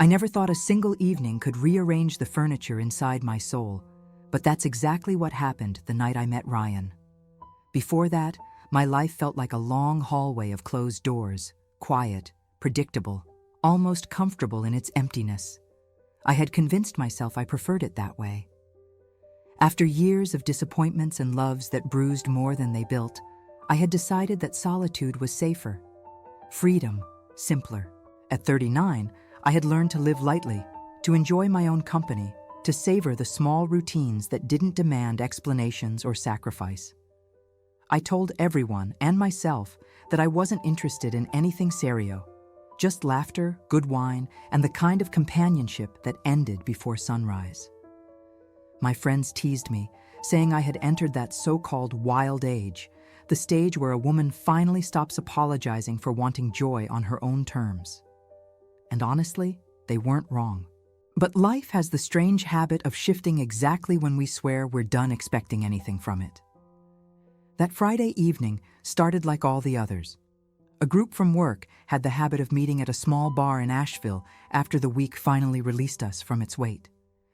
I never thought a single evening could rearrange the furniture inside my soul, but that's exactly what happened the night I met Ryan. Before that, my life felt like a long hallway of closed doors, quiet, predictable, almost comfortable in its emptiness. I had convinced myself I preferred it that way. After years of disappointments and loves that bruised more than they built, I had decided that solitude was safer. Freedom, simpler. At 39, I had learned to live lightly, to enjoy my own company, to savor the small routines that didn't demand explanations or sacrifice. I told everyone, and myself, that I wasn't interested in anything serio, just laughter, good wine, and the kind of companionship that ended before sunrise. My friends teased me, saying I had entered that so-called wild age, the stage where a woman finally stops apologizing for wanting joy on her own terms. And honestly, they weren't wrong. But life has the strange habit of shifting exactly when we swear we're done expecting anything from it. That Friday evening started like all the others. A group from work had the habit of meeting at a small bar in Asheville after the week finally released us from its weight.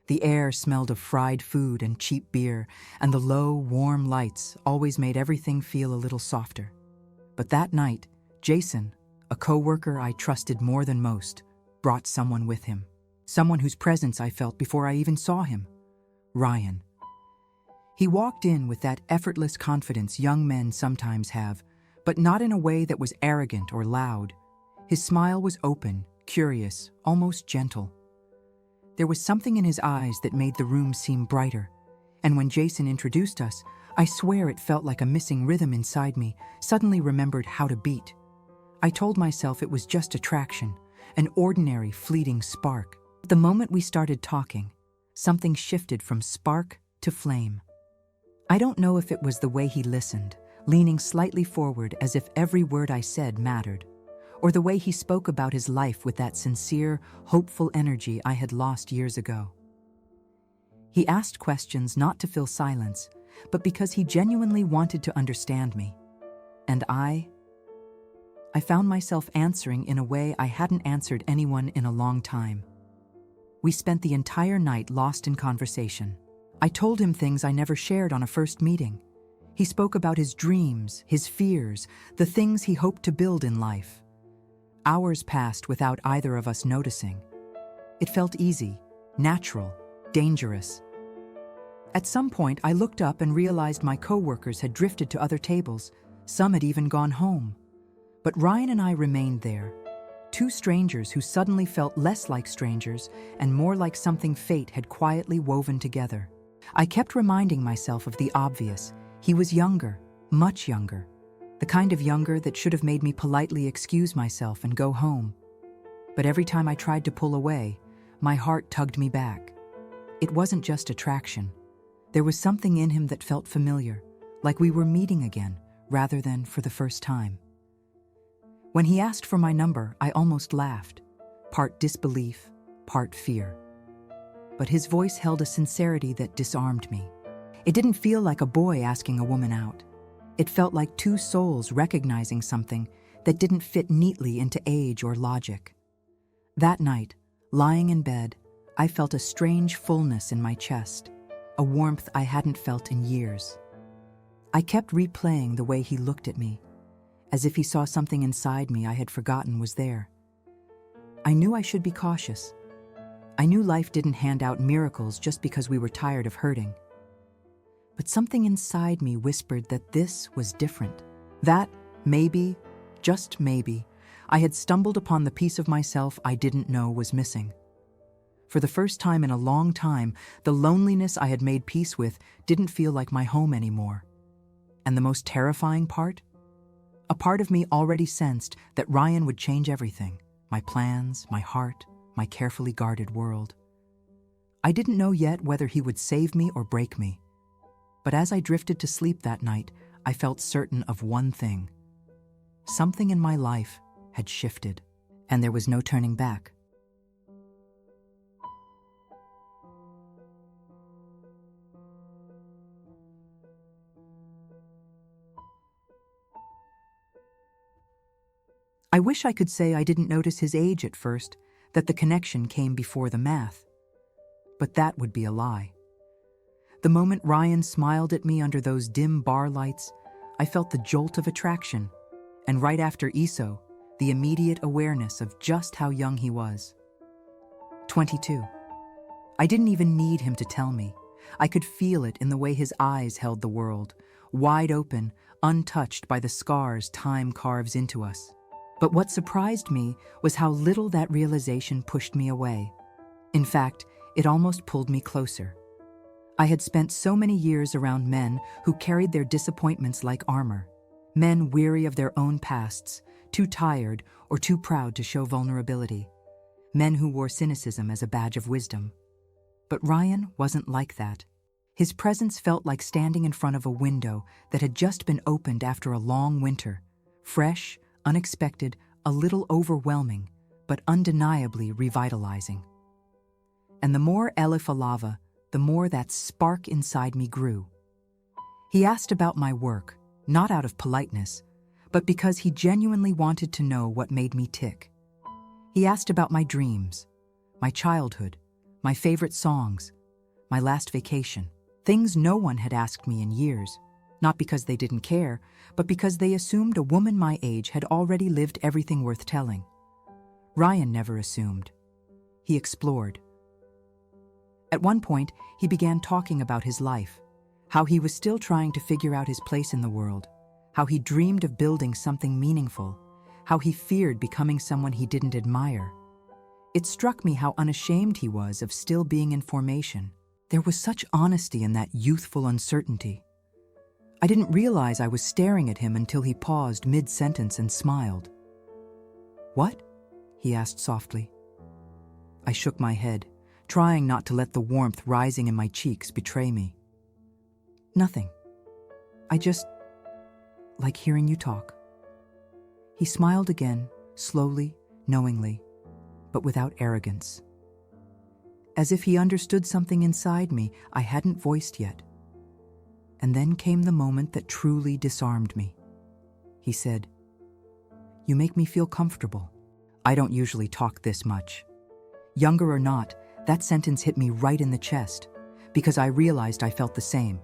The air smelled of fried food and cheap beer, and the low, warm lights always made everything feel a little softer. But that night, Jason, a co-worker I trusted more than most, brought someone with him. Someone whose presence I felt before I even saw him. Ryan. He walked in with that effortless confidence young men sometimes have, but not in a way that was arrogant or loud. His smile was open, curious, almost gentle. There was something in his eyes that made the room seem brighter, and when Jason introduced us, I swear it felt like a missing rhythm inside me suddenly remembered how to beat. I told myself it was just attraction, an ordinary, fleeting spark. The moment we started talking, something shifted from spark to flame. I don't know if it was the way he listened, leaning slightly forward as if every word I said mattered, or the way he spoke about his life with that sincere, hopeful energy I had lost years ago. He asked questions not to fill silence, but because he genuinely wanted to understand me. And I found myself answering in a way I hadn't answered anyone in a long time. We spent the entire night lost in conversation. I told him things I never shared on a first meeting. He spoke about his dreams, his fears, the things he hoped to build in life. Hours passed without either of us noticing. It felt easy, natural, dangerous. At some point, I looked up and realized my coworkers had drifted to other tables. Some had even gone home. But Ryan and I remained there, two strangers who suddenly felt less like strangers and more like something fate had quietly woven together. I kept reminding myself of the obvious. He was younger, much younger. The kind of younger that should have made me politely excuse myself and go home. But every time I tried to pull away, my heart tugged me back. It wasn't just attraction. There was something in him that felt familiar, like we were meeting again, rather than for the first time. When he asked for my number, I almost laughed, part disbelief, part fear. But his voice held a sincerity that disarmed me. It didn't feel like a boy asking a woman out. It felt like two souls recognizing something that didn't fit neatly into age or logic. That night, lying in bed, I felt a strange fullness in my chest, a warmth I hadn't felt in years. I kept replaying the way he looked at me, as if he saw something inside me I had forgotten was there. I knew I should be cautious. I knew life didn't hand out miracles just because we were tired of hurting. But something inside me whispered that this was different. That, maybe, just maybe, I had stumbled upon the piece of myself I didn't know was missing. For the first time in a long time, the loneliness I had made peace with didn't feel like my home anymore. And the most terrifying part? A part of me already sensed that Ryan would change everything, my plans, my heart, my carefully guarded world. I didn't know yet whether he would save me or break me. But as I drifted to sleep that night, I felt certain of one thing. Something in my life had shifted, and there was no turning back. I wish I could say I didn't notice his age at first, that the connection came before the math. But that would be a lie. The moment Ryan smiled at me under those dim bar lights, I felt the jolt of attraction, and right after Eso, the immediate awareness of just how young he was. 22. I didn't even need him to tell me. I could feel it in the way his eyes held the world, wide open, untouched by the scars time carves into us. But what surprised me was how little that realization pushed me away. In fact, it almost pulled me closer. I had spent so many years around men who carried their disappointments like armor, men weary of their own pasts, too tired or too proud to show vulnerability, men who wore cynicism as a badge of wisdom. But Ryan wasn't like that. His presence felt like standing in front of a window that had just been opened after a long winter, fresh, unexpected, a little overwhelming, but undeniably revitalizing. And the more Elif Alava, the more that spark inside me grew. He asked about my work, not out of politeness, but because he genuinely wanted to know what made me tick. He asked about my dreams, my childhood, my favorite songs, my last vacation, things no one had asked me in years, not because they didn't care, but because they assumed a woman my age had already lived everything worth telling. Ryan never assumed. He explored. At one point, he began talking about his life, how he was still trying to figure out his place in the world, how he dreamed of building something meaningful, how he feared becoming someone he didn't admire. It struck me how unashamed he was of still being in formation. There was such honesty in that youthful uncertainty. I didn't realize I was staring at him until he paused mid-sentence and smiled. "What?" he asked softly. I shook my head, trying not to let the warmth rising in my cheeks betray me. "Nothing. I just like hearing you talk." He smiled again, slowly, knowingly, but without arrogance. As if he understood something inside me I hadn't voiced yet. And then came the moment that truly disarmed me. He said, "You make me feel comfortable. I don't usually talk this much." Younger or not, that sentence hit me right in the chest, because I realized I felt the same.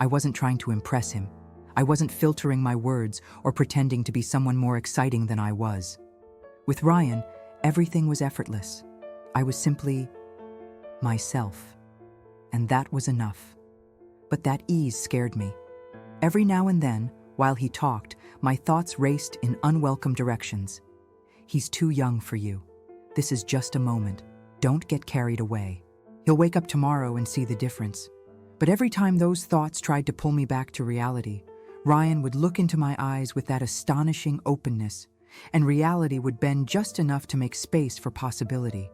I wasn't trying to impress him. I wasn't filtering my words or pretending to be someone more exciting than I was. With Ryan, everything was effortless. I was simply myself, and that was enough. But that ease scared me. Every now and then, while he talked, my thoughts raced in unwelcome directions. "He's too young for you. This is just a moment. Don't get carried away. He'll wake up tomorrow and see the difference." But every time those thoughts tried to pull me back to reality, Ryan would look into my eyes with that astonishing openness, and reality would bend just enough to make space for possibility.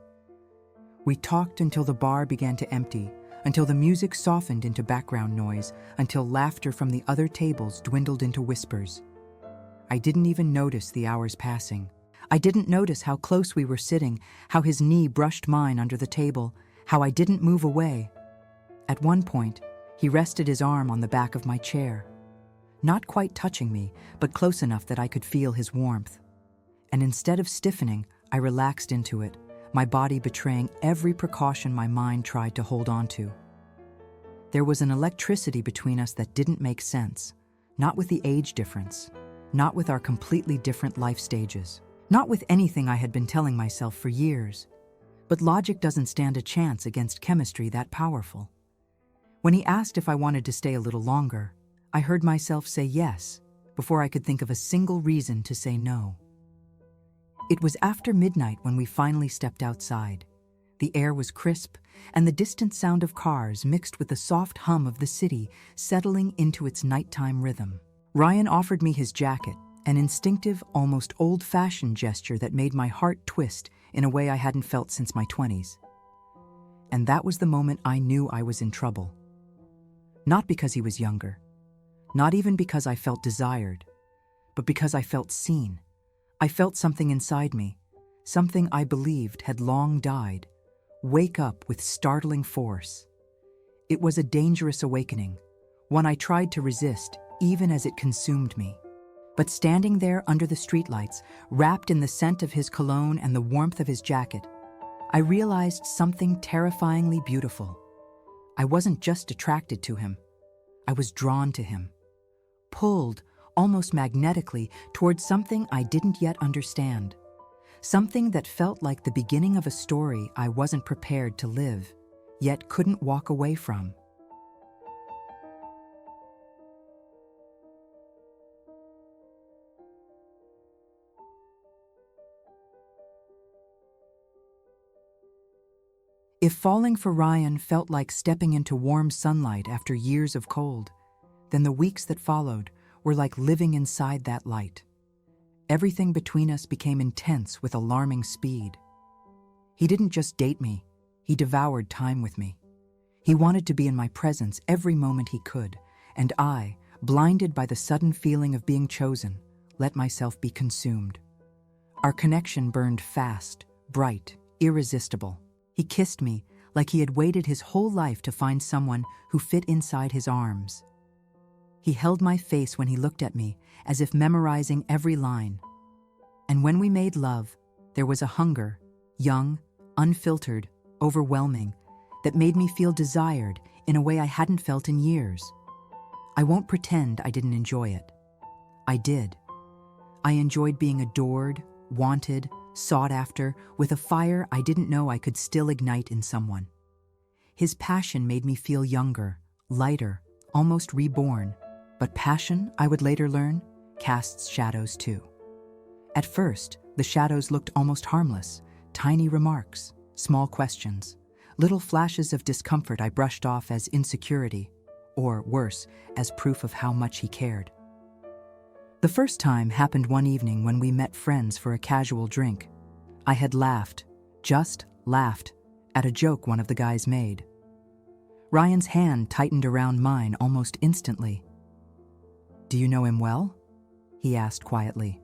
We talked until the bar began to empty, until the music softened into background noise, until laughter from the other tables dwindled into whispers. I didn't even notice the hours passing. I didn't notice how close we were sitting, how his knee brushed mine under the table, how I didn't move away. At one point, he rested his arm on the back of my chair, not quite touching me, but close enough that I could feel his warmth. And instead of stiffening, I relaxed into it, my body betraying every precaution my mind tried to hold on to. There was an electricity between us that didn't make sense, not with the age difference, not with our completely different life stages. Not with anything I had been telling myself for years. But logic doesn't stand a chance against chemistry that powerful. When he asked if I wanted to stay a little longer, I heard myself say yes, before I could think of a single reason to say no. It was after midnight when we finally stepped outside. The air was crisp, and the distant sound of cars mixed with the soft hum of the city settling into its nighttime rhythm. Ryan offered me his jacket, an instinctive, almost old-fashioned gesture that made my heart twist in a way I hadn't felt since my 20s. And that was the moment I knew I was in trouble. Not because he was younger, not even because I felt desired, but because I felt seen. I felt something inside me, something I believed had long died, wake up with startling force. It was a dangerous awakening, one I tried to resist even as it consumed me. But standing there under the streetlights, wrapped in the scent of his cologne and the warmth of his jacket, I realized something terrifyingly beautiful. I wasn't just attracted to him. I was drawn to him, pulled, almost magnetically, towards something I didn't yet understand. Something that felt like the beginning of a story I wasn't prepared to live, yet couldn't walk away from. If falling for Ryan felt like stepping into warm sunlight after years of cold, then the weeks that followed were like living inside that light. Everything between us became intense with alarming speed. He didn't just date me, he devoured time with me. He wanted to be in my presence every moment he could, and I, blinded by the sudden feeling of being chosen, let myself be consumed. Our connection burned fast, bright, irresistible. He kissed me like he had waited his whole life to find someone who fit inside his arms. He held my face when he looked at me, as if memorizing every line. And when we made love, there was a hunger, young, unfiltered, overwhelming, that made me feel desired in a way I hadn't felt in years. I won't pretend I didn't enjoy it. I did. I enjoyed being adored, wanted, sought after, with a fire I didn't know I could still ignite in someone. His passion made me feel younger, lighter, almost reborn. But passion, I would later learn, casts shadows too. At first, the shadows looked almost harmless, tiny remarks, small questions, little flashes of discomfort I brushed off as insecurity, or worse, as proof of how much he cared. The first time happened one evening when we met friends for a casual drink. I had laughed, just laughed, at a joke one of the guys made. Ryan's hand tightened around mine almost instantly. "Do you know him well?" he asked quietly.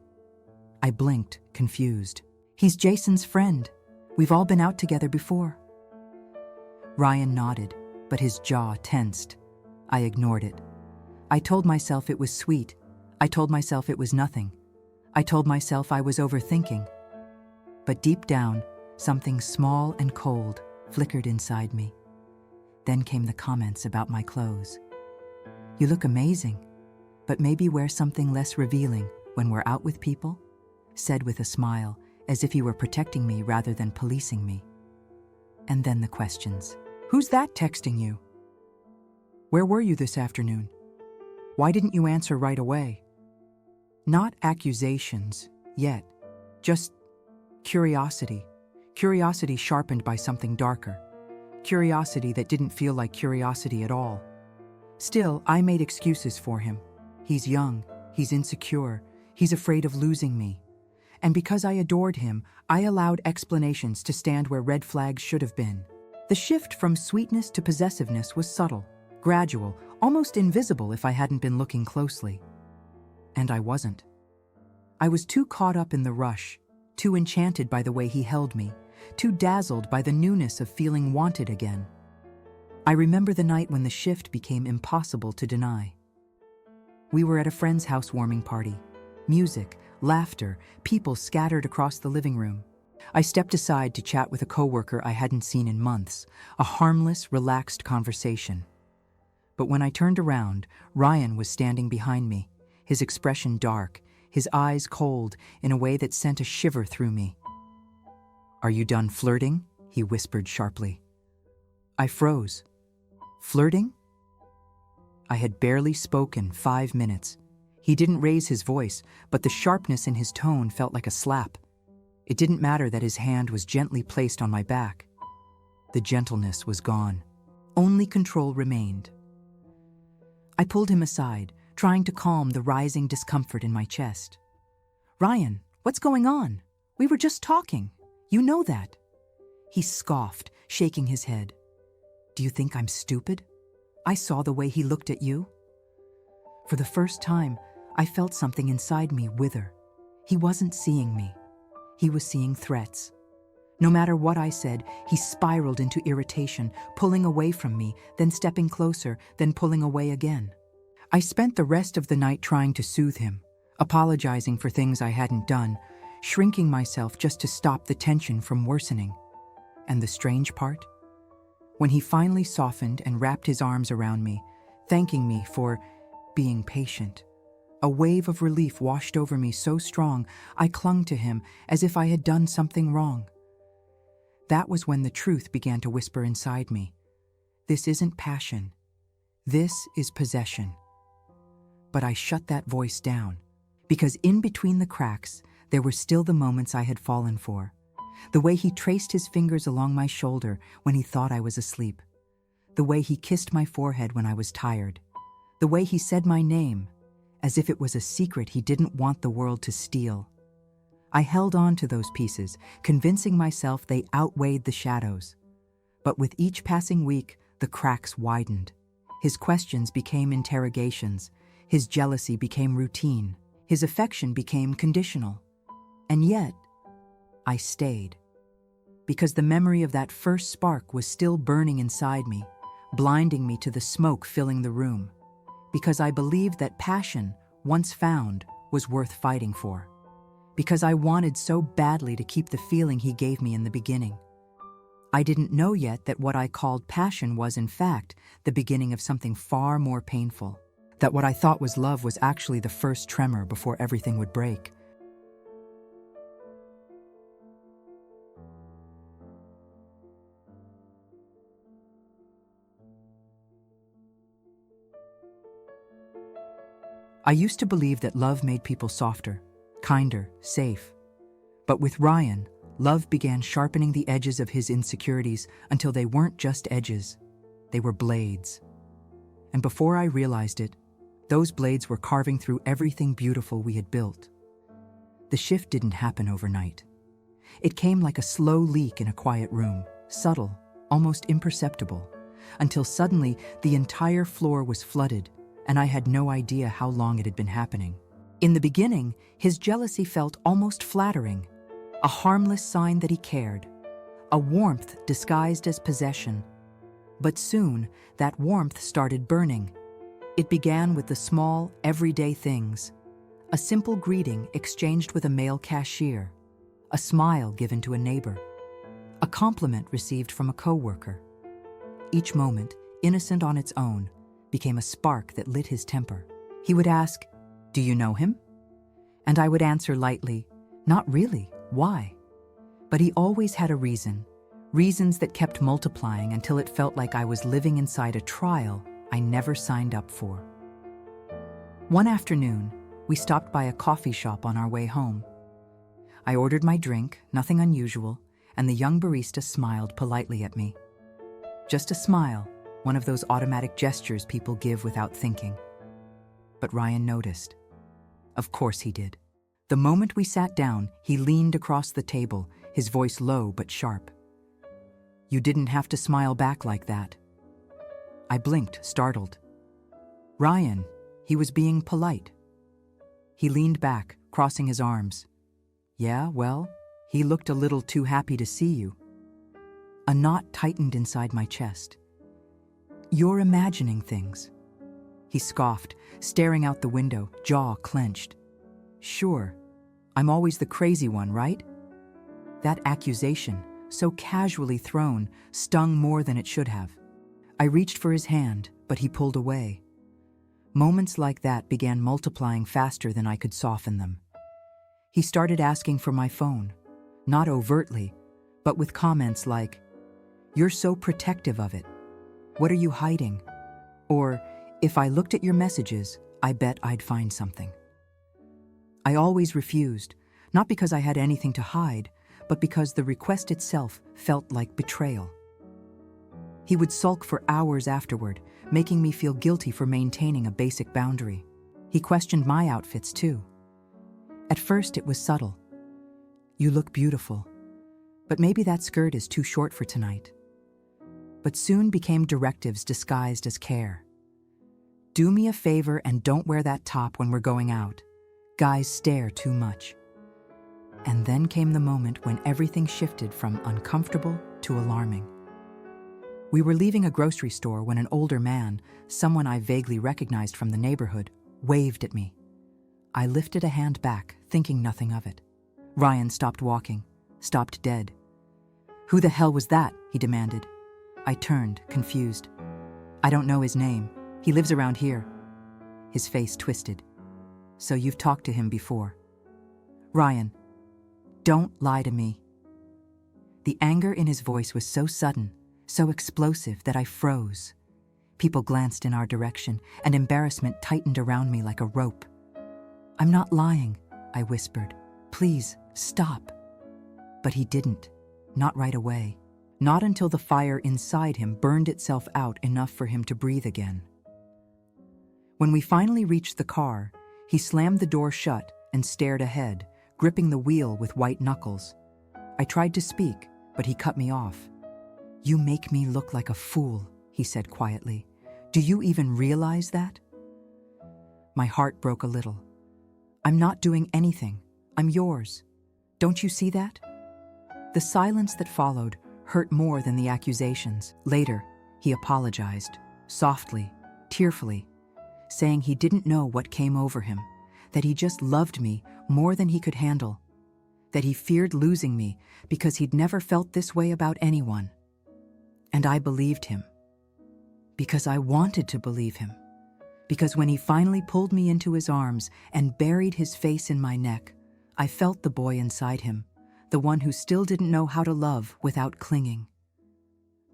I blinked, confused. "He's Jason's friend. We've all been out together before." Ryan nodded, but his jaw tensed. I ignored it. I told myself it was sweet. I told myself it was nothing. I told myself I was overthinking. But deep down, something small and cold flickered inside me. Then came the comments about my clothes. "You look amazing, but maybe wear something less revealing when we're out with people," said with a smile, as if he were protecting me rather than policing me. And then the questions. "Who's that texting you? Where were you this afternoon? Why didn't you answer right away?" Not accusations, yet, just curiosity. Curiosity sharpened by something darker. Curiosity that didn't feel like curiosity at all. Still, I made excuses for him. He's young, he's insecure, he's afraid of losing me. And because I adored him, I allowed explanations to stand where red flags should have been. The shift from sweetness to possessiveness was subtle, gradual, almost invisible if I hadn't been looking closely. And I wasn't. I was too caught up in the rush, too enchanted by the way he held me, too dazzled by the newness of feeling wanted again. I remember the night when the shift became impossible to deny. We were at a friend's housewarming party. Music, laughter, people scattered across the living room. I stepped aside to chat with a coworker I hadn't seen in months, a harmless, relaxed conversation. But when I turned around, Ryan was standing behind me, his expression dark, his eyes cold in a way that sent a shiver through me. "Are you done flirting?" he whispered sharply. I froze. Flirting? I had barely spoken 5 minutes. He didn't raise his voice, but the sharpness in his tone felt like a slap. It didn't matter that his hand was gently placed on my back. The gentleness was gone. Only control remained. I pulled him aside, trying to calm the rising discomfort in my chest. "Ryan, what's going on? We were just talking. You know that." He scoffed, shaking his head. "Do you think I'm stupid? I saw the way he looked at you." For the first time, I felt something inside me wither. He wasn't seeing me. He was seeing threats. No matter what I said, he spiraled into irritation, pulling away from me, then stepping closer, then pulling away again. I spent the rest of the night trying to soothe him, apologizing for things I hadn't done, shrinking myself just to stop the tension from worsening. And the strange part? When he finally softened and wrapped his arms around me, thanking me for being patient, a wave of relief washed over me so strong I clung to him as if I had done something wrong. That was when the truth began to whisper inside me. This isn't passion. This is possession. But I shut that voice down, because in between the cracks, there were still the moments I had fallen for. The way he traced his fingers along my shoulder when he thought I was asleep. The way he kissed my forehead when I was tired. The way he said my name, as if it was a secret he didn't want the world to steal. I held on to those pieces, convincing myself they outweighed the shadows. But with each passing week, the cracks widened. His questions became interrogations. His jealousy became routine. His affection became conditional. And yet, I stayed. Because the memory of that first spark was still burning inside me, blinding me to the smoke filling the room. Because I believed that passion, once found, was worth fighting for. Because I wanted so badly to keep the feeling he gave me in the beginning. I didn't know yet that what I called passion was, in fact, the beginning of something far more painful. That what I thought was love was actually the first tremor before everything would break. I used to believe that love made people softer, kinder, safe. But with Ryan, love began sharpening the edges of his insecurities until they weren't just edges, they were blades. And before I realized it, those blades were carving through everything beautiful we had built. The shift didn't happen overnight. It came like a slow leak in a quiet room, subtle, almost imperceptible, until suddenly the entire floor was flooded, and I had no idea how long it had been happening. In the beginning, his jealousy felt almost flattering, a harmless sign that he cared, a warmth disguised as possession. But soon, that warmth started burning. It began with the small, everyday things. A simple greeting exchanged with a male cashier, a smile given to a neighbor, a compliment received from a coworker. Each moment, innocent on its own, became a spark that lit his temper. He would ask, "Do you know him?" And I would answer lightly, "Not really, why?" But he always had a reason, reasons that kept multiplying until it felt like I was living inside a trial I never signed up for. One afternoon, we stopped by a coffee shop on our way home. I ordered my drink, nothing unusual, and the young barista smiled politely at me. Just a smile, one of those automatic gestures people give without thinking. But Ryan noticed. Of course he did. The moment we sat down, he leaned across the table, his voice low but sharp. "You didn't have to smile back like that." I blinked, startled. Ryan, he was being polite. He leaned back, crossing his arms. "Yeah, well, he looked a little too happy to see you." A knot tightened inside my chest. "You're imagining things." He scoffed, staring out the window, jaw clenched. "Sure, I'm always the crazy one, right?" That accusation, so casually thrown, stung more than it should have. I reached for his hand, but he pulled away. Moments like that began multiplying faster than I could soften them. He started asking for my phone, not overtly, but with comments like, "You're so protective of it. What are you hiding?" Or, "If I looked at your messages, I bet I'd find something." I always refused, not because I had anything to hide, but because the request itself felt like betrayal. He would sulk for hours afterward, making me feel guilty for maintaining a basic boundary. He questioned my outfits too. At first it was subtle. "You look beautiful, but maybe that skirt is too short for tonight." But soon became directives disguised as care. "Do me a favor and don't wear that top when we're going out. Guys stare too much." And then came the moment when everything shifted from uncomfortable to alarming. We were leaving a grocery store when an older man, someone I vaguely recognized from the neighborhood, waved at me. I lifted a hand back, thinking nothing of it. Ryan stopped walking, stopped dead. "Who the hell was that?" he demanded. I turned, confused. "I don't know his name. He lives around here." His face twisted. "So you've talked to him before?" "Ryan, don't lie to me." The anger in his voice was so sudden, so explosive that I froze. People glanced in our direction, and embarrassment tightened around me like a rope. "I'm not lying," I whispered. "Please, stop." But he didn't. Not right away. Not until the fire inside him burned itself out enough for him to breathe again. When we finally reached the car, he slammed the door shut and stared ahead, gripping the wheel with white knuckles. I tried to speak, but he cut me off. "You make me look like a fool," he said quietly. "Do you even realize that?" My heart broke a little. "I'm not doing anything. I'm yours. Don't you see that?" The silence that followed hurt more than the accusations. Later, he apologized, softly, tearfully, saying he didn't know what came over him, that he just loved me more than he could handle, that he feared losing me because he'd never felt this way about anyone. And I believed him. Because I wanted to believe him. Because when he finally pulled me into his arms and buried his face in my neck, I felt the boy inside him, the one who still didn't know how to love without clinging.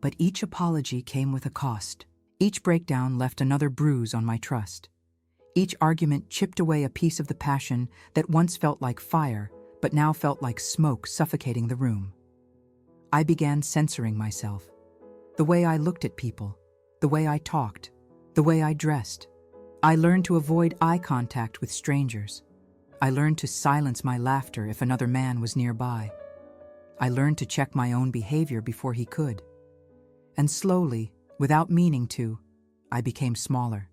But each apology came with a cost. Each breakdown left another bruise on my trust. Each argument chipped away a piece of the passion that once felt like fire, but now felt like smoke suffocating the room. I began censoring myself. The way I looked at people, the way I talked, the way I dressed. I learned to avoid eye contact with strangers. I learned to silence my laughter if another man was nearby. I learned to check my own behavior before he could. And slowly, without meaning to, I became smaller.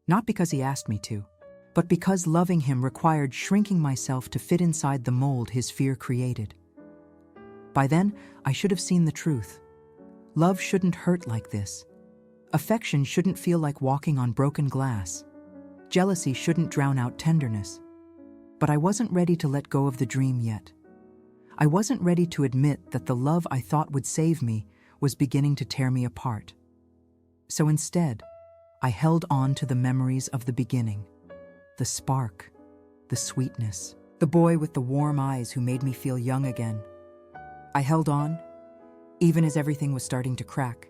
Not because he asked me to, but because loving him required shrinking myself to fit inside the mold his fear created. By then, I should have seen the truth. Love shouldn't hurt like this. Affection shouldn't feel like walking on broken glass. Jealousy shouldn't drown out tenderness. But I wasn't ready to let go of the dream yet. I wasn't ready to admit that the love I thought would save me was beginning to tear me apart. So instead, I held on to the memories of the beginning. The spark, the sweetness, the boy with the warm eyes who made me feel young again. I held on, even as everything was starting to crack.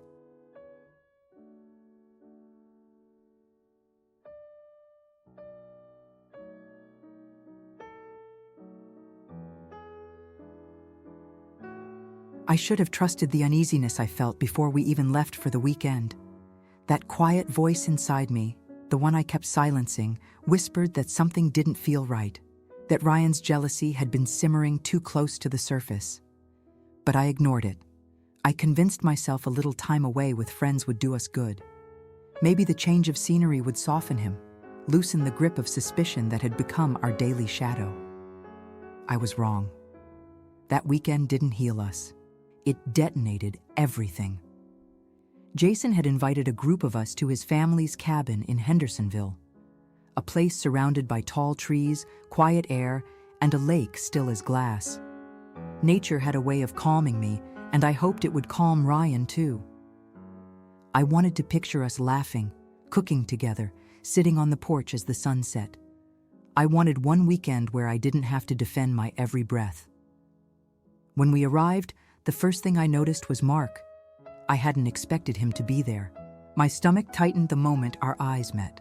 I should have trusted the uneasiness I felt before we even left for the weekend. That quiet voice inside me, the one I kept silencing, whispered that something didn't feel right, that Ryan's jealousy had been simmering too close to the surface. But I ignored it. I convinced myself a little time away with friends would do us good. Maybe the change of scenery would soften him, loosen the grip of suspicion that had become our daily shadow. I was wrong. That weekend didn't heal us. It detonated everything. Jason had invited a group of us to his family's cabin in Hendersonville, a place surrounded by tall trees, quiet air, and a lake still as glass. Nature had a way of calming me, and I hoped it would calm Ryan too. I wanted to picture us laughing, cooking together, sitting on the porch as the sun set. I wanted one weekend where I didn't have to defend my every breath. When we arrived, the first thing I noticed was Mark. I hadn't expected him to be there. My stomach tightened the moment our eyes met.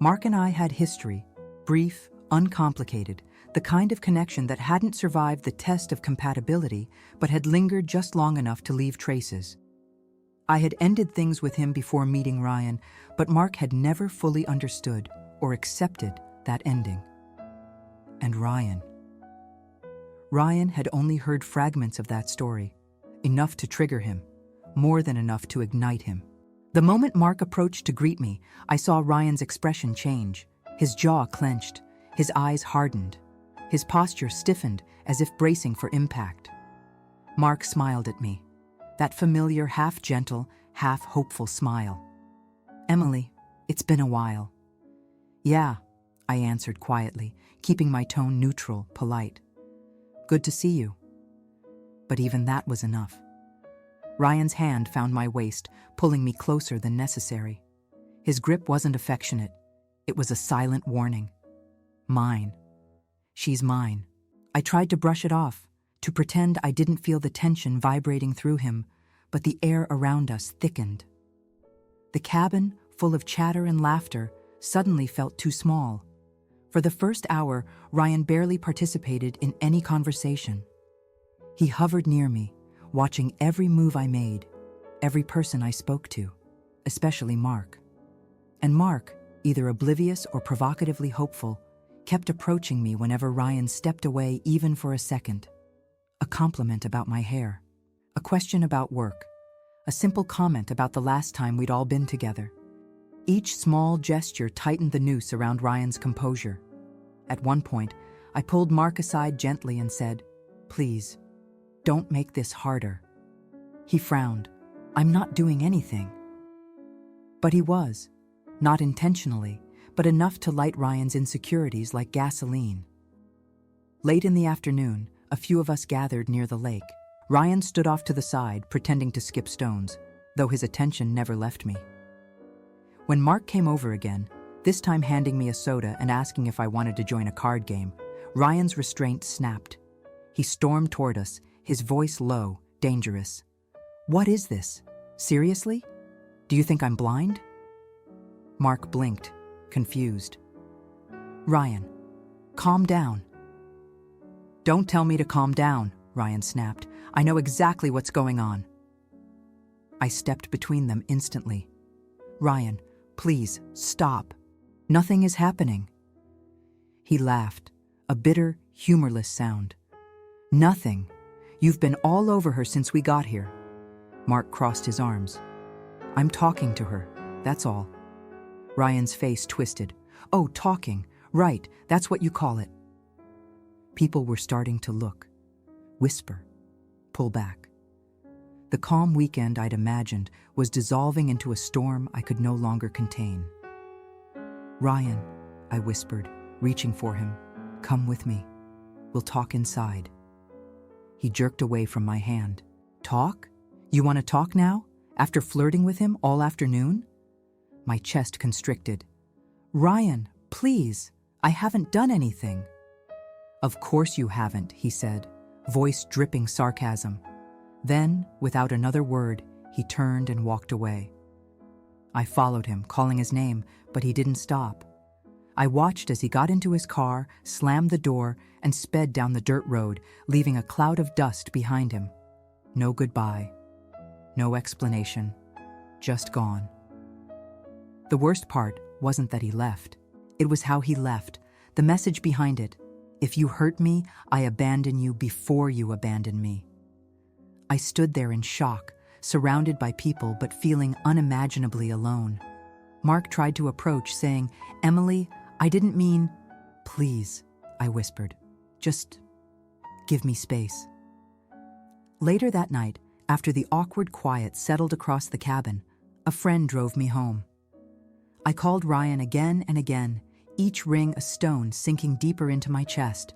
Mark and I had history, brief, uncomplicated, the kind of connection that hadn't survived the test of compatibility, but had lingered just long enough to leave traces. I had ended things with him before meeting Ryan, but Mark had never fully understood or accepted that ending. And Ryan had only heard fragments of that story, enough to trigger him, more than enough to ignite him. The moment Mark approached to greet me, I saw Ryan's expression change. His jaw clenched, his eyes hardened, his posture stiffened as if bracing for impact. Mark smiled at me, that familiar half-gentle, half-hopeful smile. "Emily, it's been a while." "Yeah," I answered quietly, keeping my tone neutral, polite. "Good to see you." But even that was enough. Ryan's hand found my waist, pulling me closer than necessary. His grip wasn't affectionate. It was a silent warning. Mine. She's mine. I tried to brush it off, to pretend I didn't feel the tension vibrating through him, but the air around us thickened. The cabin, full of chatter and laughter, suddenly felt too small. For the first hour, Ryan barely participated in any conversation. He hovered near me, watching every move I made, every person I spoke to, especially Mark. And Mark, either oblivious or provocatively hopeful, kept approaching me whenever Ryan stepped away even for a second. A compliment about my hair, a question about work, a simple comment about the last time we'd all been together. Each small gesture tightened the noose around Ryan's composure. At one point, I pulled Mark aside gently and said, "Please, don't make this harder." He frowned. "I'm not doing anything." But he was, not intentionally, but enough to light Ryan's insecurities like gasoline. Late in the afternoon, a few of us gathered near the lake. Ryan stood off to the side, pretending to skip stones, though his attention never left me. When Mark came over again, this time handing me a soda and asking if I wanted to join a card game, Ryan's restraint snapped. He stormed toward us, his voice low, dangerous. "What is this? Seriously? Do you think I'm blind?" Mark blinked, confused. "Ryan, calm down." "Don't tell me to calm down," Ryan snapped. "I know exactly what's going on." I stepped between them instantly. "Ryan, please, stop. Nothing is happening." He laughed, a bitter, humorless sound. "Nothing. You've been all over her since we got here." Mark crossed his arms. "I'm talking to her, that's all." Ryan's face twisted. "Oh, talking. Right, that's what you call it." People were starting to look, whisper, pull back. The calm weekend I'd imagined was dissolving into a storm I could no longer contain. "Ryan," I whispered, reaching for him, "come with me. We'll talk inside." He jerked away from my hand. "Talk? You want to talk now? After flirting with him all afternoon?" My chest constricted. "Ryan, please, I haven't done anything." "Of course you haven't," he said, voice dripping sarcasm. Then, without another word, he turned and walked away. I followed him, calling his name, but he didn't stop. I watched as he got into his car, slammed the door, and sped down the dirt road, leaving a cloud of dust behind him. No goodbye. No explanation. Just gone. The worst part wasn't that he left. It was how he left, the message behind it. "If you hurt me, I abandon you before you abandon me." I stood there in shock, surrounded by people but feeling unimaginably alone. Mark tried to approach, saying, "Emily, I didn't mean—" "Please," I whispered. "Just give me space." Later that night, after the awkward quiet settled across the cabin, a friend drove me home. I called Ryan again and again, each ring a stone sinking deeper into my chest.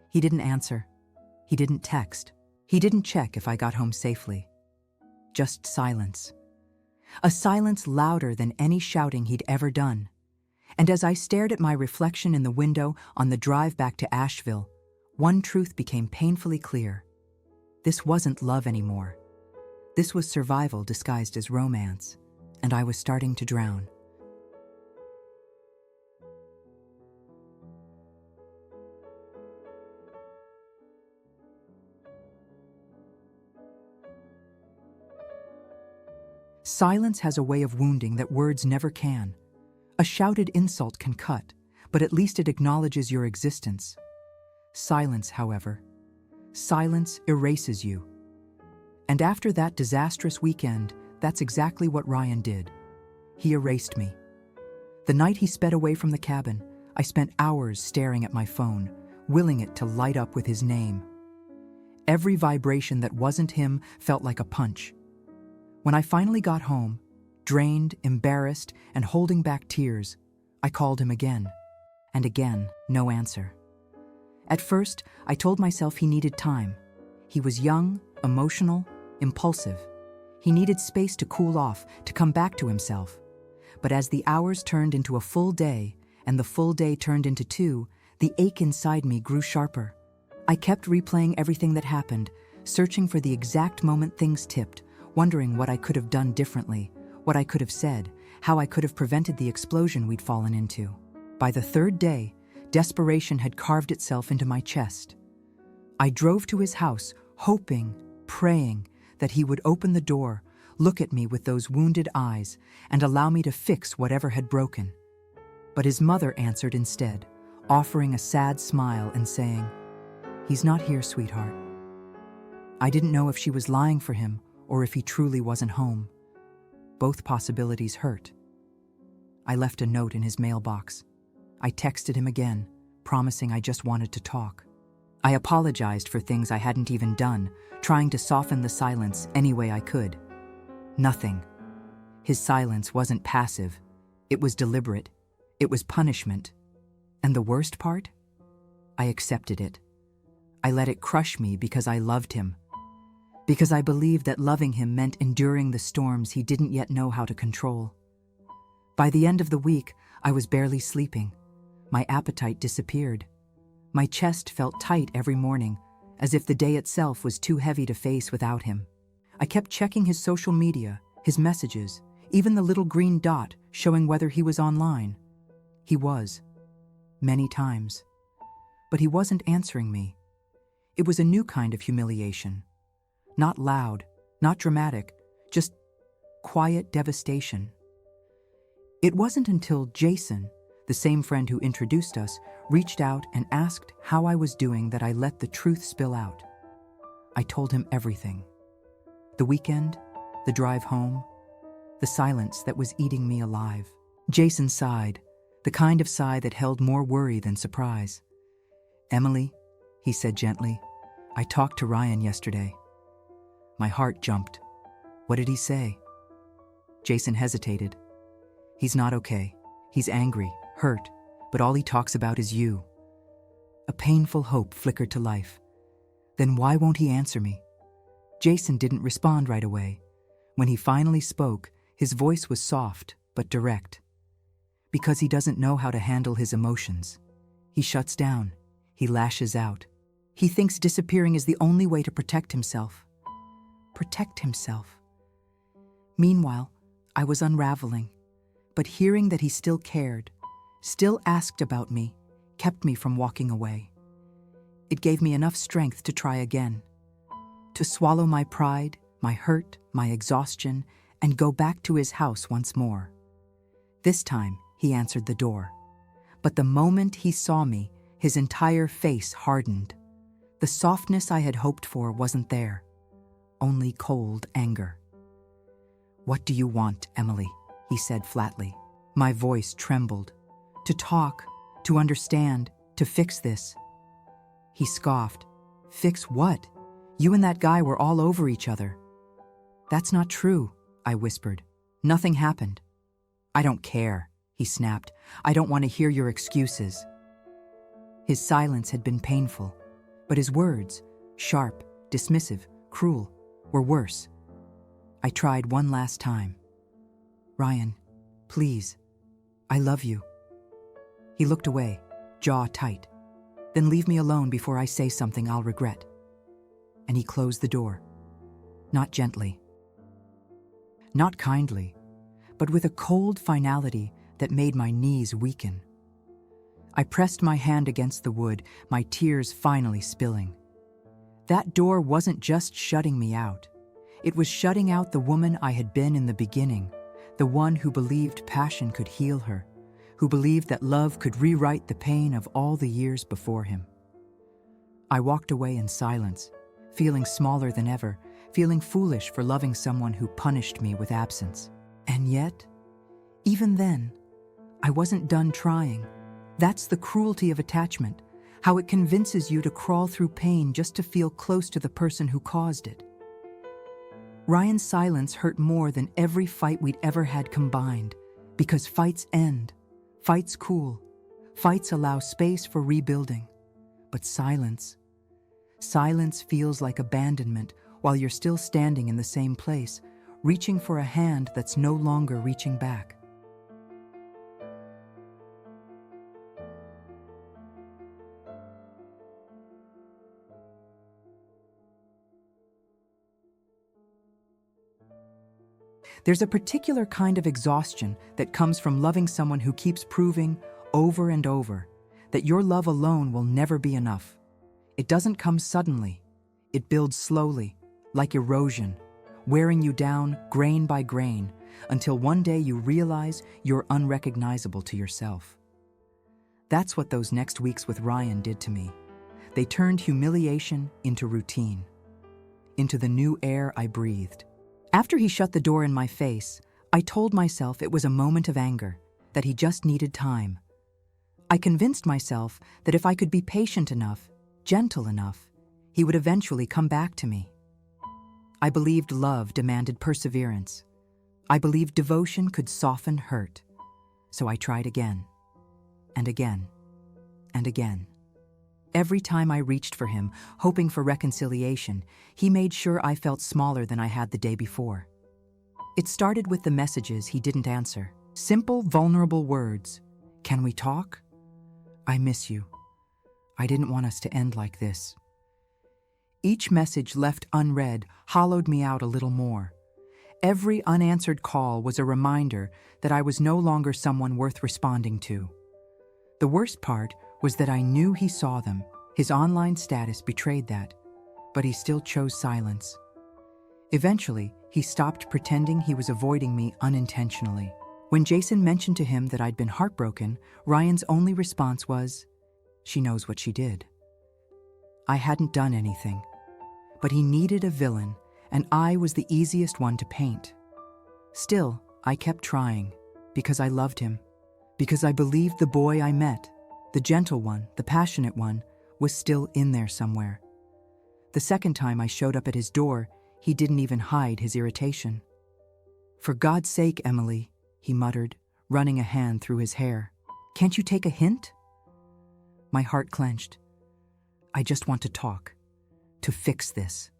He didn't answer. He didn't text. He didn't check if I got home safely. Just silence. A silence louder than any shouting he'd ever done. And as I stared at my reflection in the window on the drive back to Asheville, one truth became painfully clear. This wasn't love anymore. This was survival disguised as romance, and I was starting to drown. Silence has a way of wounding that words never can. A shouted insult can cut, but at least it acknowledges your existence. Silence, however, silence erases you. And after that disastrous weekend, that's exactly what Ryan did. He erased me. The night he sped away from the cabin, I spent hours staring at my phone, willing it to light up with his name. Every vibration that wasn't him felt like a punch. When I finally got home, drained, embarrassed, and holding back tears, I called him again. And again, no answer. At first, I told myself he needed time. He was young, emotional, impulsive. He needed space to cool off, to come back to himself. But as the hours turned into a full day, and the full day turned into 2, the ache inside me grew sharper. I kept replaying everything that happened, searching for the exact moment things tipped, wondering what I could have done differently, what I could have said, how I could have prevented the explosion we'd fallen into. By the 3rd day, desperation had carved itself into my chest. I drove to his house, hoping, praying that he would open the door, look at me with those wounded eyes, and allow me to fix whatever had broken. But his mother answered instead, offering a sad smile and saying, "He's not here, sweetheart." I didn't know if she was lying for him or if he truly wasn't home. Both possibilities hurt. I left a note in his mailbox. I texted him again, promising I just wanted to talk. I apologized for things I hadn't even done, trying to soften the silence any way I could. Nothing. His silence wasn't passive. It was deliberate. It was punishment. And the worst part? I accepted it. I let it crush me because I loved him. Because I believed that loving him meant enduring the storms he didn't yet know how to control. By the end of the week, I was barely sleeping. My appetite disappeared. My chest felt tight every morning, as if the day itself was too heavy to face without him. I kept checking his social media, his messages, even the little green dot showing whether he was online. He was. Many times. But he wasn't answering me. It was a new kind of humiliation. Not loud, not dramatic, just quiet devastation. It wasn't until Jason, the same friend who introduced us, reached out and asked how I was doing that I let the truth spill out. I told him everything. The weekend, the drive home, the silence that was eating me alive. Jason sighed, the kind of sigh that held more worry than surprise. "Emily," he said gently, "I talked to Ryan yesterday." My heart jumped. What did he say? Jason hesitated. "He's not okay. He's angry, hurt, but all he talks about is you." A painful hope flickered to life. Then why won't he answer me? Jason didn't respond right away. When he finally spoke, his voice was soft but direct. Because he doesn't know how to handle his emotions. He shuts down. He lashes out. He thinks disappearing is the only way to protect himself. Protect himself. Meanwhile, I was unraveling, but hearing that he still cared, still asked about me, kept me from walking away. It gave me enough strength to try again, to swallow my pride, my hurt, my exhaustion, and go back to his house once more. This time, he answered the door. But the moment he saw me, his entire face hardened. The softness I had hoped for wasn't there, only cold anger. "What do you want, Emily?" he said flatly. My voice trembled. "To talk, to understand, to fix this." He scoffed. "Fix what? You and that guy were all over each other." "That's not true," I whispered. "Nothing happened." "I don't care," he snapped. "I don't want to hear your excuses." His silence had been painful, but his words, sharp, dismissive, cruel, were worse. I tried one last time. "Ryan, please, I love you." He looked away, jaw tight. "Then leave me alone before I say something I'll regret." And he closed the door. Not gently. Not kindly, but with a cold finality that made my knees weaken. I pressed my hand against the wood, my tears finally spilling. That door wasn't just shutting me out. It was shutting out the woman I had been in the beginning, the one who believed passion could heal her, who believed that love could rewrite the pain of all the years before him. I walked away in silence, feeling smaller than ever, feeling foolish for loving someone who punished me with absence. And yet, even then, I wasn't done trying. That's the cruelty of attachment, how it convinces you to crawl through pain just to feel close to the person who caused it. Ryan's silence hurt more than every fight we'd ever had combined, because fights end, fights cool, fights allow space for rebuilding. But silence feels like abandonment while you're still standing in the same place, reaching for a hand that's no longer reaching back. There's a particular kind of exhaustion that comes from loving someone who keeps proving over and over that your love alone will never be enough. It doesn't come suddenly. It builds slowly, like erosion, wearing you down grain by grain until one day you realize you're unrecognizable to yourself. That's what those next weeks with Ryan did to me. They turned humiliation into routine, into the new air I breathed. After he shut the door in my face, I told myself it was a moment of anger, that he just needed time. I convinced myself that if I could be patient enough, gentle enough, he would eventually come back to me. I believed love demanded perseverance. I believed devotion could soften hurt. So I tried again, and again, and again. Every time I reached for him, hoping for reconciliation, he made sure I felt smaller than I had the day before. It started with the messages he didn't answer. Simple, vulnerable words. Can we talk? I miss you. I didn't want us to end like this. Each message left unread hollowed me out a little more. Every unanswered call was a reminder that I was no longer someone worth responding to. The worst part was that I knew he saw them. His online status betrayed that, but he still chose silence. Eventually, he stopped pretending he was avoiding me unintentionally. When Jason mentioned to him that I'd been heartbroken, Ryan's only response was, "She knows what she did." I hadn't done anything, but he needed a villain, and I was the easiest one to paint. Still, I kept trying, because I loved him, because I believed the boy I met, the gentle one, the passionate one, was still in there somewhere. The second time I showed up at his door, he didn't even hide his irritation. "For God's sake, Emily," he muttered, running a hand through his hair. "Can't you take a hint?" My heart clenched. "I just want to talk, to fix this."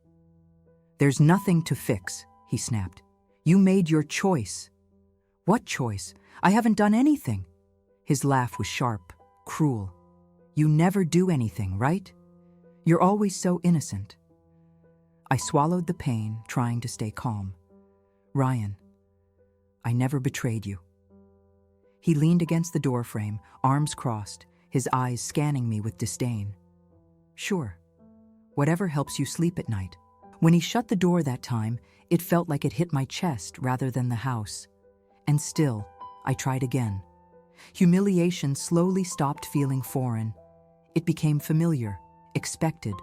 "There's nothing to fix," he snapped. "You made your choice." "What choice? I haven't done anything." His laugh was sharp, cruel. "You never do anything, right? You're always so innocent." I swallowed the pain, trying to stay calm. "Ryan, I never betrayed you." He leaned against the doorframe, arms crossed, his eyes scanning me with disdain. "Sure. Whatever helps you sleep at night." When he shut the door that time, it felt like it hit my chest rather than the house. And still, I tried again. Humiliation slowly stopped feeling foreign. It became familiar, expected.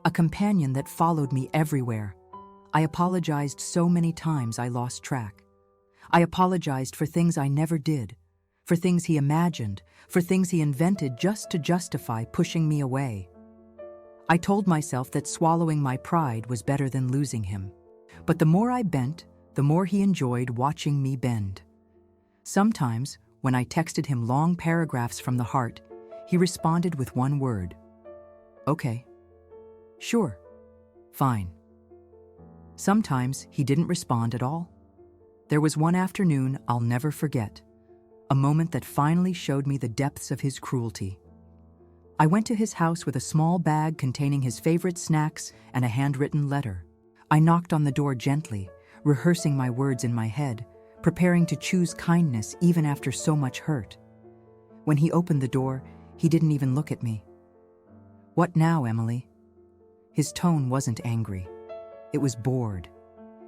A companion that followed me everywhere. I apologized so many times I lost track. I apologized for things I never did, for things he imagined, for things he invented just to justify pushing me away. I told myself that swallowing my pride was better than losing him. But the more I bent, the more he enjoyed watching me bend. Sometimes, when I texted him long paragraphs from the heart, he responded with one word. "Okay. Sure. Fine." Sometimes he didn't respond at all. There was one afternoon I'll never forget, a moment that finally showed me the depths of his cruelty. I went to his house with a small bag containing his favorite snacks and a handwritten letter. I knocked on the door gently, rehearsing my words in my head, preparing to choose kindness even after so much hurt. When he opened the door, he didn't even look at me. "What now, Emily?" His tone wasn't angry. It was bored,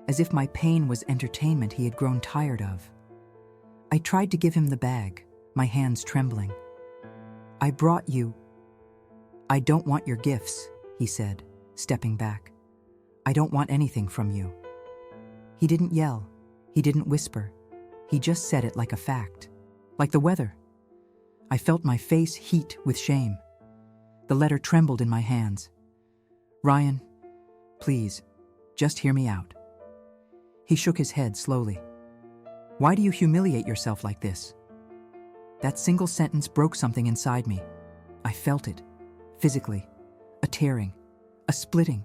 as if my pain was entertainment he had grown tired of. I tried to give him the bag, my hands trembling. "I brought you." "I don't want your gifts," he said, stepping back. "I don't want anything from you." He didn't yell. He didn't whisper. He just said it like a fact, like the weather. I felt my face heat with shame. The letter trembled in my hands. "Ryan, please, just hear me out." He shook his head slowly. "Why do you humiliate yourself like this?" That single sentence broke something inside me. I felt it, physically, a tearing, a splitting,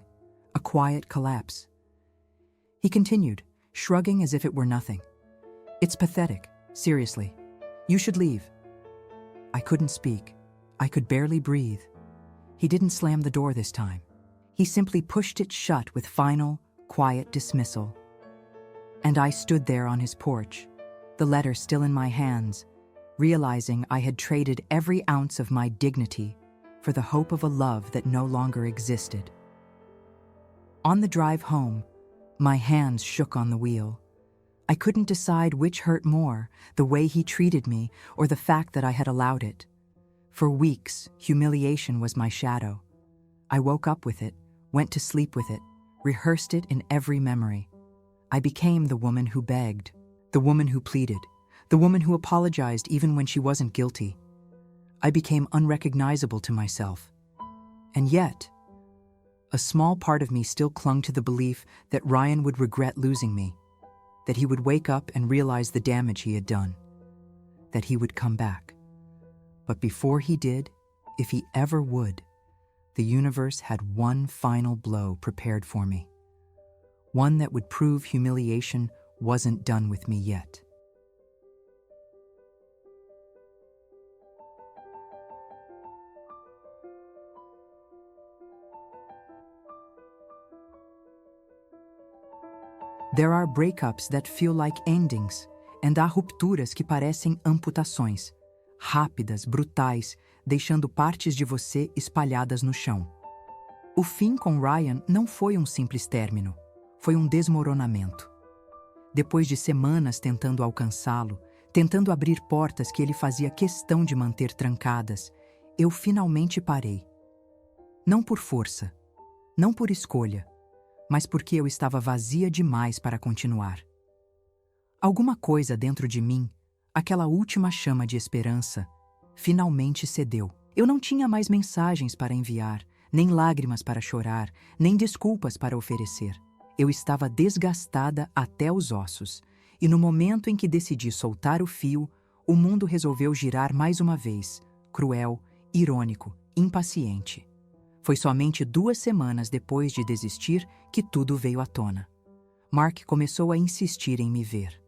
a quiet collapse. He continued, shrugging as if it were nothing. "It's pathetic, seriously. You should leave." I couldn't speak. I could barely breathe. He didn't slam the door this time. He simply pushed it shut with final, quiet dismissal. And I stood there on his porch, the letter still in my hands, realizing I had traded every ounce of my dignity for the hope of a love that no longer existed. On the drive home, my hands shook on the wheel. I couldn't decide which hurt more, the way he treated me or the fact that I had allowed it. For weeks, humiliation was my shadow. I woke up with it, went to sleep with it, rehearsed it in every memory. I became the woman who begged, the woman who pleaded, the woman who apologized even when she wasn't guilty. I became unrecognizable to myself. And yet, a small part of me still clung to the belief that Ryan would regret losing me, that he would wake up and realize the damage he had done, that he would come back. But before he did, if he ever would, the universe had one final blow prepared for me. One that would prove humiliation wasn't done with me yet. There are breakups that feel like endings, and há rupturas que parecem amputações, rápidas, brutais, deixando partes de você espalhadas no chão. O fim com Ryan não foi um simples término, foi um desmoronamento. Depois de semanas tentando alcançá-lo, tentando abrir portas que ele fazia questão de manter trancadas, eu finalmente parei. Não por força, não por escolha, mas porque eu estava vazia demais para continuar. Alguma coisa dentro de mim, aquela última chama de esperança, finalmente cedeu. Eu não tinha mais mensagens para enviar, nem lágrimas para chorar, nem desculpas para oferecer. Eu estava desgastada até os ossos, e no momento em que decidi soltar o fio, o mundo resolveu girar mais uma vez, cruel, irônico, impaciente. Foi somente 2 semanas depois de desistir que tudo veio à tona. Mark começou a insistir em me ver.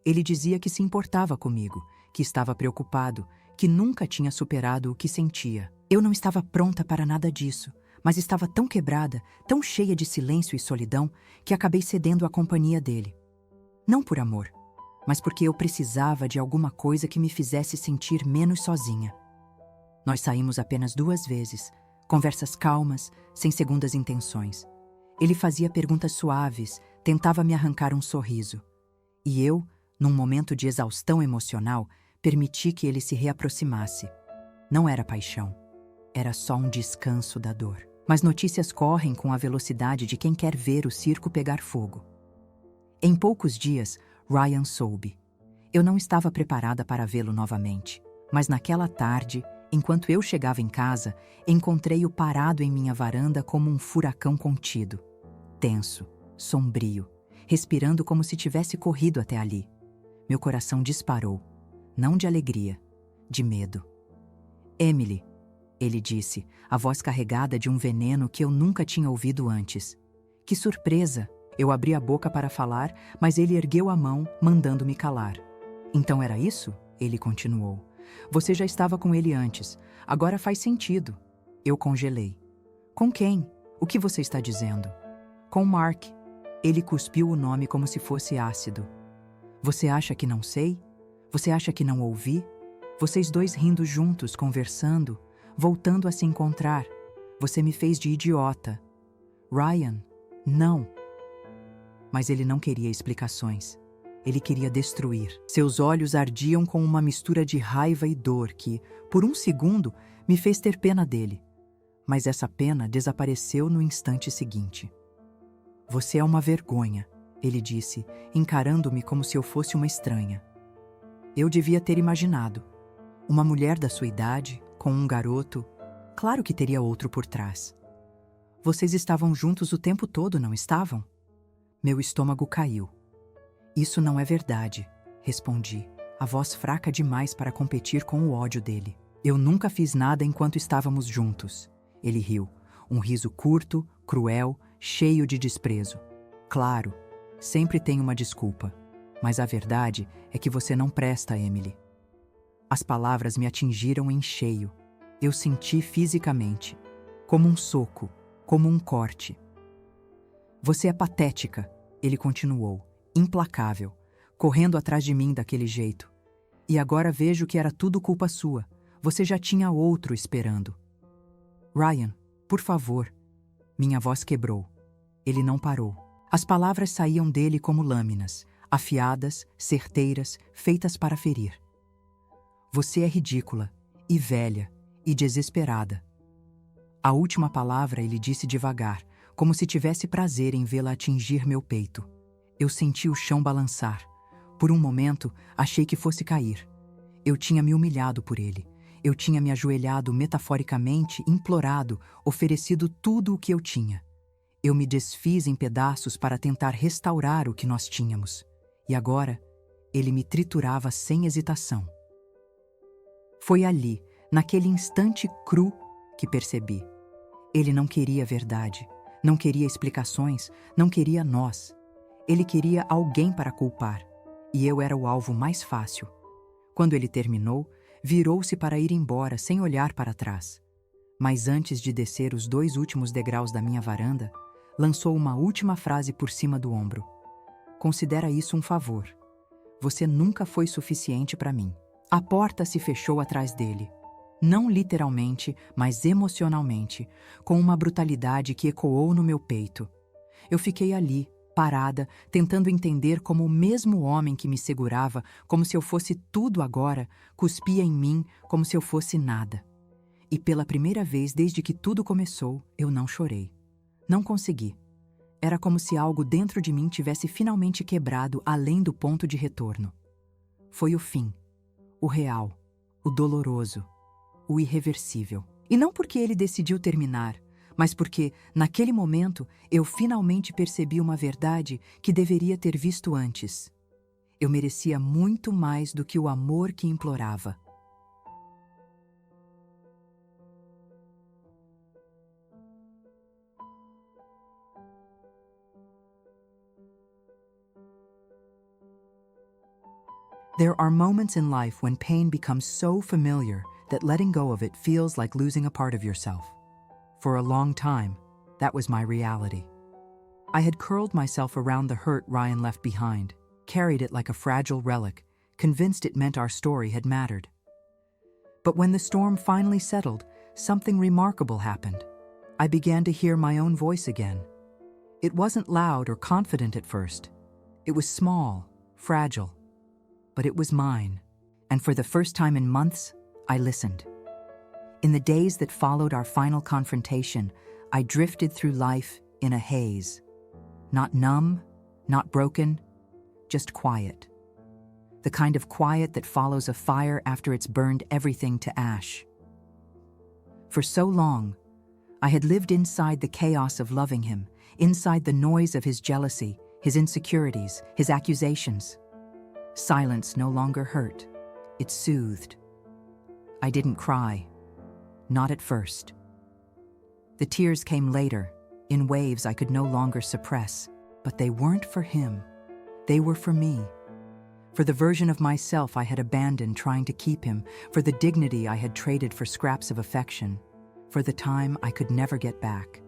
Ele dizia que se importava comigo, que estava preocupado, que nunca tinha superado o que sentia. Eu não estava pronta para nada disso, mas estava tão quebrada, tão cheia de silêncio e solidão, que acabei cedendo à companhia dele. Não por amor, mas porque eu precisava de alguma coisa que me fizesse sentir menos sozinha. Nós saímos apenas 2 vezes, conversas calmas, sem segundas intenções. Ele fazia perguntas suaves, tentava me arrancar um sorriso. E eu, num momento de exaustão emocional, permiti que ele se reaproximasse. Não era paixão, era só um descanso da dor. Mas notícias correm com a velocidade de quem quer ver o circo pegar fogo. Em poucos dias, Ryan soube. Eu não estava preparada para vê-lo novamente, mas naquela tarde, enquanto eu chegava em casa, encontrei-o parado em minha varanda como um furacão contido. Tenso, sombrio, respirando como se tivesse corrido até ali. Meu coração disparou, não de alegria, de medo. "Emily", ele disse, a voz carregada de um veneno que eu nunca tinha ouvido antes. Que surpresa! Eu abri a boca para falar, mas ele ergueu a mão, mandando-me calar. "Então era isso?", ele continuou. "Você já estava com ele antes. Agora faz sentido." Eu congelei. "Com quem? O que você está dizendo?" "Com Mark." Ele cuspiu o nome como se fosse ácido. "Você acha que não sei? Você acha que não ouvi? Vocês dois rindo juntos, conversando, voltando a se encontrar. Você me fez de idiota." "Ryan, não." Mas ele não queria explicações. Ele queria destruir. Seus olhos ardiam com uma mistura de raiva e dor que, por um segundo, me fez ter pena dele. Mas essa pena desapareceu no instante seguinte. "Você é uma vergonha", ele disse, encarando-me como se eu fosse uma estranha. Eu devia ter imaginado. Uma mulher da sua idade, com um garoto, claro que teria outro por trás. "Vocês estavam juntos o tempo todo, não estavam?" Meu estômago caiu. "Isso não é verdade", respondi, a voz fraca demais para competir com o ódio dele. "Eu nunca fiz nada enquanto estávamos juntos." Ele riu, um riso curto, cruel, cheio de desprezo. "Claro, sempre tem uma desculpa, mas a verdade é que você não presta, Emily. As palavras me atingiram em cheio. Eu senti fisicamente, como um soco, como um corte. Você é patética, ele continuou, implacável, correndo atrás de mim daquele jeito. E agora vejo que era tudo culpa sua. Você já tinha outro esperando. Ryan, por favor. Minha voz quebrou. Ele não parou. As palavras saíam dele como lâminas, afiadas, certeiras, feitas para ferir. Você é ridícula, e velha, e desesperada. A última palavra ele disse devagar, como se tivesse prazer em vê-la atingir meu peito. Eu senti o chão balançar. Por um momento, achei que fosse cair. Eu tinha me humilhado por ele. Eu tinha me ajoelhado metaforicamente, implorado, oferecido tudo o que eu tinha. Eu me desfiz em pedaços para tentar restaurar o que nós tínhamos. E agora, ele me triturava sem hesitação. Foi ali, naquele instante cru, que percebi. Ele não queria a verdade, não queria explicações, não queria nós. Ele queria alguém para culpar, e eu era o alvo mais fácil. Quando ele terminou, virou-se para ir embora sem olhar para trás. Mas antes de descer os 2 últimos degraus da minha varanda, lançou uma última frase por cima do ombro. Considera isso um favor. Você nunca foi suficiente para mim. A porta se fechou atrás dele. Não literalmente, mas emocionalmente, com uma brutalidade que ecoou no meu peito. Eu fiquei ali, parada, tentando entender como o mesmo homem que me segurava, como se eu fosse tudo agora, cuspia em mim como se eu fosse nada. E pela primeira vez desde que tudo começou, eu não chorei. Não consegui. Era como se algo dentro de mim tivesse finalmente quebrado além do ponto de retorno. Foi o fim. O real. O doloroso. O irreversível. E não porque ele decidiu terminar, mas porque, naquele momento, eu finalmente percebi uma verdade que deveria ter visto antes. Eu merecia muito mais do que o amor que implorava. There are moments in life when pain becomes so familiar that letting go of it feels like losing a part of yourself. For a long time, that was my reality. I had curled myself around the hurt Ryan left behind, carried it like a fragile relic, convinced it meant our story had mattered. But when the storm finally settled, something remarkable happened. I began to hear my own voice again. It wasn't loud or confident at first. It was small, fragile. But it was mine, and for the first time in months, I listened. In the days that followed our final confrontation, I drifted through life in a haze. Not numb, not broken, just quiet. The kind of quiet that follows a fire after it's burned everything to ash. For so long, I had lived inside the chaos of loving him, inside the noise of his jealousy, his insecurities, his accusations. Silence no longer hurt. It soothed. I didn't cry. Not at first. The tears came later, in waves I could no longer suppress, but they weren't for him. They were for me. For the version of myself I had abandoned trying to keep him, for the dignity I had traded for scraps of affection, for the time I could never get back.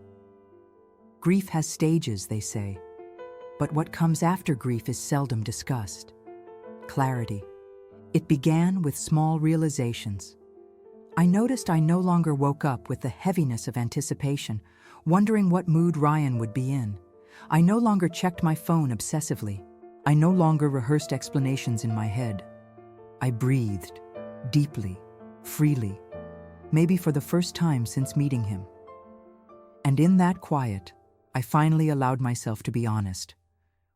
Grief has stages, they say, but what comes after grief is seldom discussed. Clarity. It began with small realizations. I noticed I no longer woke up with the heaviness of anticipation, wondering what mood Ryan would be in. I no longer checked my phone obsessively. I no longer rehearsed explanations in my head. I breathed, deeply, freely, maybe for the first time since meeting him. And in that quiet, I finally allowed myself to be honest.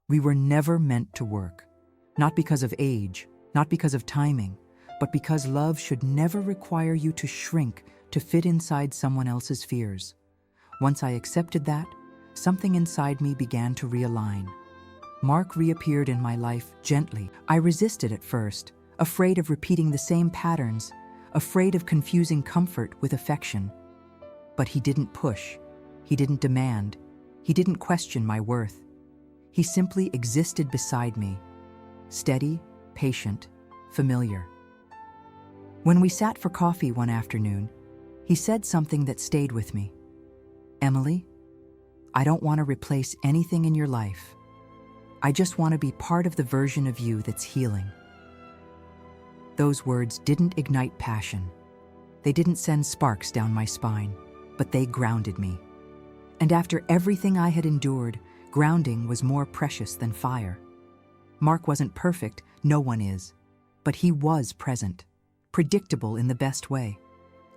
We were never meant to work. Not because of age, not because of timing, but because love should never require you to shrink to fit inside someone else's fears. Once I accepted that, something inside me began to realign. Mark reappeared in my life gently. I resisted at first, afraid of repeating the same patterns, afraid of confusing comfort with affection. But he didn't push, he didn't demand, he didn't question my worth. He simply existed beside me, steady, patient, familiar. When we sat for coffee one afternoon, he said something that stayed with me. "Emily, I don't want to replace anything in your life. I just want to be part of the version of you that's healing." Those words didn't ignite passion. They didn't send sparks down my spine, but they grounded me. And after everything I had endured, grounding was more precious than fire. Mark wasn't perfect, no one is, but he was present, predictable in the best way,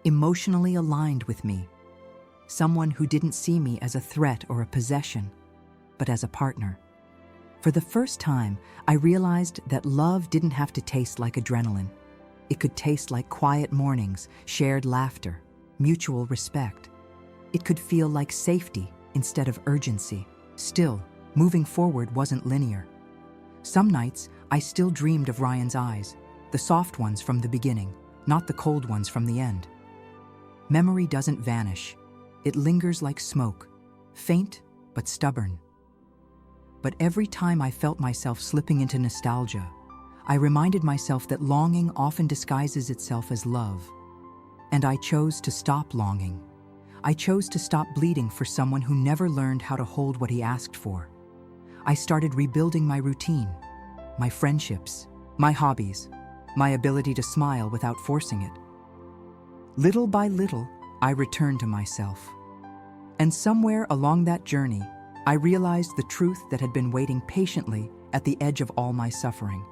emotionally aligned with me. Someone who didn't see me as a threat or a possession, but as a partner. For the first time, I realized that love didn't have to taste like adrenaline. It could taste like quiet mornings, shared laughter, mutual respect. It could feel like safety instead of urgency. Still, moving forward wasn't linear. Some nights, I still dreamed of Ryan's eyes, the soft ones from the beginning, not the cold ones from the end. Memory doesn't vanish. It lingers like smoke, faint but stubborn. But every time I felt myself slipping into nostalgia, I reminded myself that longing often disguises itself as love. And I chose to stop longing. I chose to stop bleeding for someone who never learned how to hold what he asked for. I started rebuilding my routine, my friendships, my hobbies, my ability to smile without forcing it. Little by little, I returned to myself. And somewhere along that journey, I realized the truth that had been waiting patiently at the edge of all my suffering.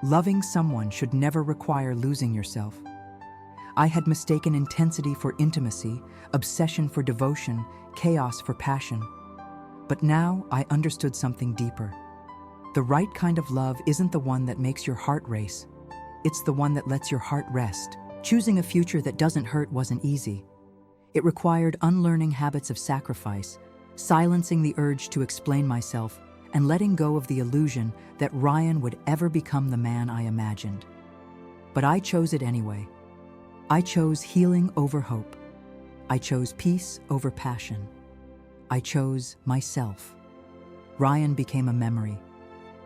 Loving someone should never require losing yourself. I had mistaken intensity for intimacy, obsession for devotion, chaos for passion. But now I understood something deeper. The right kind of love isn't the one that makes your heart race. It's the one that lets your heart rest. Choosing a future that doesn't hurt wasn't easy. It required unlearning habits of sacrifice, silencing the urge to explain myself, and letting go of the illusion that Ryan would ever become the man I imagined. But I chose it anyway. I chose healing over hope. I chose peace over passion. I chose myself. Ryan became a memory,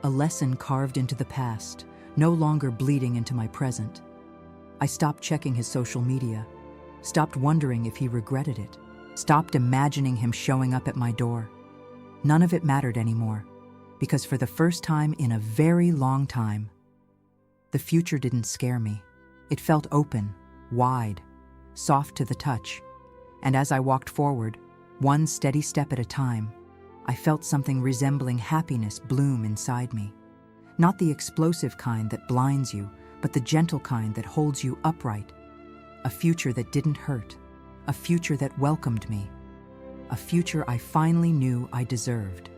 a lesson carved into the past, no longer bleeding into my present. I stopped checking his social media, stopped wondering if he regretted it, stopped imagining him showing up at my door. None of it mattered anymore, because for the first time in a very long time, the future didn't scare me. It felt open, wide, soft to the touch. And as I walked forward, one steady step at a time, I felt something resembling happiness bloom inside me. Not the explosive kind that blinds you, but the gentle kind that holds you upright. A future that didn't hurt. A future that welcomed me. A future I finally knew I deserved.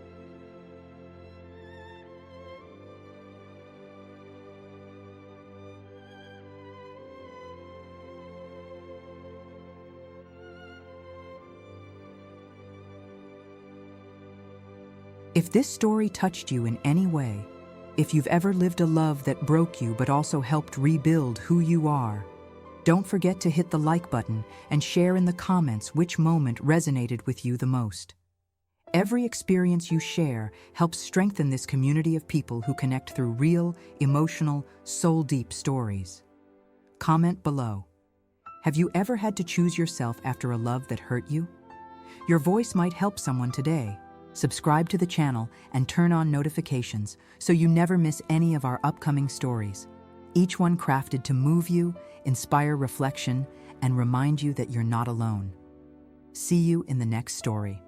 If this story touched you in any way, if you've ever lived a love that broke you but also helped rebuild who you are, don't forget to hit the like button and share in the comments which moment resonated with you the most. Every experience you share helps strengthen this community of people who connect through real, emotional, soul-deep stories. Comment below. Have you ever had to choose yourself after a love that hurt you? Your voice might help someone today. Subscribe to the channel and turn on notifications so you never miss any of our upcoming stories. Each one crafted to move you, inspire reflection, and remind you that you're not alone. See you in the next story.